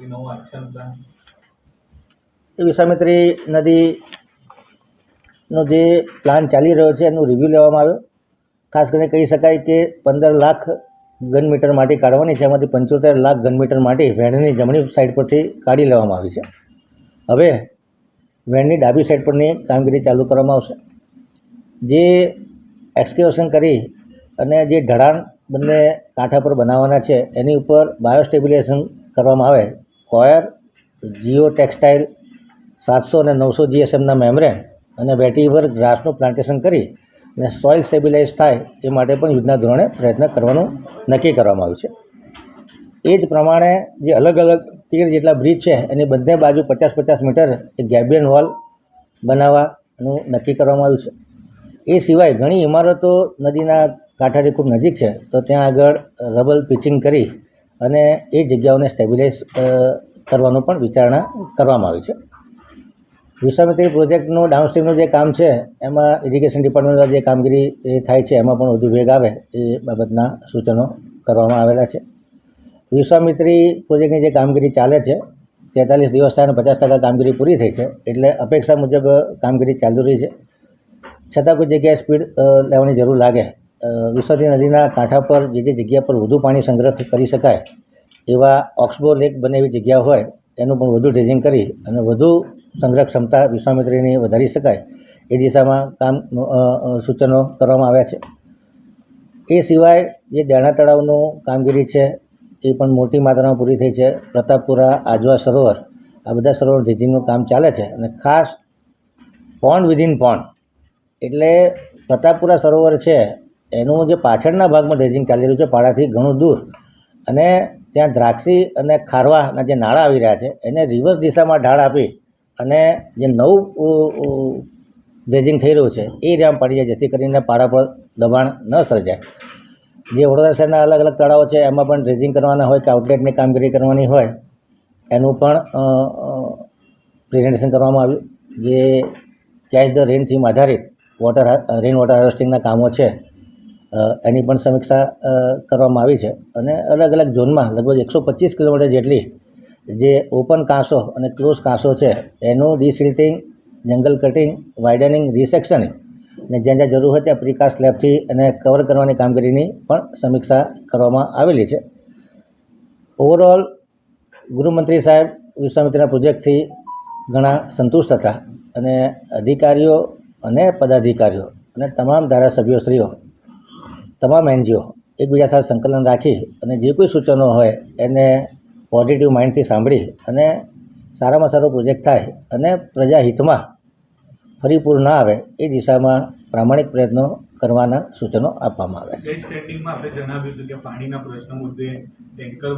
નવો action plan? Vishwamitri નદીનો જે પ્લાન ચાલી રહ્યો છે એનું રિવ્યૂ લેવામાં આવ્યો. ખાસ કરીને કહી શકાય કે 15 લાખ ઘનમીટર માટી કાઢવાની છે, એમાંથી 75 લાખ ઘનમીટર માટી વેણની જમણી સાઈડ પરથી કાઢી લેવામાં આવી છે. હવે વેણની ડાબી સાઈડ પરની કામગીરી ચાલુ કરવામાં આવશે. જે એક્સકેવેશન કરી અને જે ઢળાણ બંને કાંઠા પર બનાવવાના છે એની ઉપર બાયોસ્ટેબિલાઇઝેશન કરવામાં આવે. કોયર, જીઓ ટેક્સટાઇલ 700 અને 900 GSMના મેમ્બ્રેન અને વેટીવર ગ્રાસનું પ્લાન્ટેશન કરી અને સોઇલ સ્ટેબિલાઇઝ થાય એ માટે પણ યુદ્ધના ધોરણે પ્રયત્ન કરવાનું નક્કી કરવામાં આવ્યું છે. એ જ પ્રમાણે જે અલગ અલગ 13 જેટલા બ્રિજ છે એની બંને બાજુ 50-50 મીટર એક ગેબિયન વોલ બનાવવાનું નક્કી કરવામાં આવ્યું છે. એ સિવાય ઘણી ઇમારતો નદીના કાંઠાથી ખૂબ નજીક છે, તો ત્યાં આગળ રબલ પિચિંગ કરી અને એ જગ્યાઓને સ્ટેબિલાઇઝ કરવાનું પણ વિચારણા કરવામાં આવી છે. વિશ્વામિત્રી પ્રોજેક્ટનું ડાઉનસ્ટ્રીમનું જે કામ છે એમાં ઇરિગેશન ડિપાર્ટમેન્ટ દ્વારા જે કામગીરી થાય છે એમાં પણ વધુ વેગ આવે એ બાબતના સૂચનો કરવામાં આવેલા છે. વિશ્વામિત્રી પ્રોજેક્ટની જે કામગીરી ચાલે છે 43 દિવસ થાય અને 50% કામગીરી પૂરી થઈ છે, એટલે અપેક્ષા મુજબ કામગીરી ચાલુ રહી છે. છતાં કોઈ જગ્યાએ સ્પીડ લેવાની જરૂર લાગે, વિશ્વામિત્રી નદીના કાંઠા પર જે જગ્યા પર વધુ પાણી સંગ્રહ કરી શકાય એવા ઓક્સબો લેક બને એવી જગ્યા હોય એનું પણ વધુ ડ્રેજિંગ કરી અને વધુ સંગ્રહ ક્ષમતા વિશ્વામિત્રીની વધારી શકાય એ દિશામાં સૂચનો કરવામાં આવ્યા છે. એ સિવાય જે દેણા તળાવનું કામગીરી છે એ પણ મોટી માત્રામાં પૂરી થઈ છે. પ્રતાપપુરા, આજવા સરોવર, આ બધા સરોવર ડ્રેજિંગનું કામ ચાલે છે. અને ખાસ પોન્ડ વિધિન પોન્ડ એટલે પ્રતાપપુરા સરોવર છે એનું જે પાછળના ભાગમાં ડ્રેજિંગ ચાલી રહ્યું છે પાડાથી ઘણું દૂર, અને ત્યાં દ્રાક્ષી અને ખારવાના જે નાળા આવી રહ્યા છે એને રિવર્સ દિશામાં ઢાળ આપી અને જે નવું ડ્રેજિંગ થઈ રહ્યું છે એ રામ પડી જાય, જેથી કરીને પાડા પર દબાણ ન સર્જાય. જે વડોદરા શહેરના અલગ અલગ તળાવો છે એમાં પણ ડ્રેજિંગ કરવાના હોય કે આઉટલેટની કામગીરી કરવાની હોય એનું પણ પ્રેઝન્ટેશન કરવામાં આવ્યું. જે કેચ ધ રેન થીમ આધારિત રેન વોટર હાર્વેસ્ટિંગના કામો છે એની પણ સમીક્ષા કરવામાં આવી છે. અને અલગ અલગ ઝોનમાં લગભગ 125 કિલોમીટર જેટલી જે ઓપન કાંસો અને ક્લોઝ કાંસો છે એનું ડિસિલ્ટિંગ, જંગલ કટિંગ, વાઇડનિંગ, રિસેક્શનિંગ અને જ્યાં જ્યાં જરૂર હોય ત્યાં પ્રિકાસ્ટ સ્લેબથી એને કવર કરવાની કામગીરીની પણ સમીક્ષા કરવામાં આવેલી છે. ઓવરઓલ ગૃહમંત્રી સાહેબ વિશ્વામિત્રીના પ્રોજેક્ટથી ઘણા સંતુષ્ટ હતા અને અધિકારીઓ અને પદાધિકારીઓ અને તમામ ધારાસભ્યોશ્રીઓ, તમામ NGO એકબીજા સાથે સંકલન રાખી અને જે કોઈ સૂચનો હોય એને પોઝિટિવ માઇન્ડથી સાંભળી અને સારામાં સારો પ્રોજેક્ટ થાય અને પ્રજાહિતમાં ફરી પૂર ના આવે એ દિશામાં પ્રામાણિક પ્રયત્નો કરવાના સૂચનો આપવામાં આવ્યા છે. સ્ટેટિંગમાં આપણે જણાવ્યું હતું કે પાણીના પ્રશ્ન મુદ્દે ટેન્કર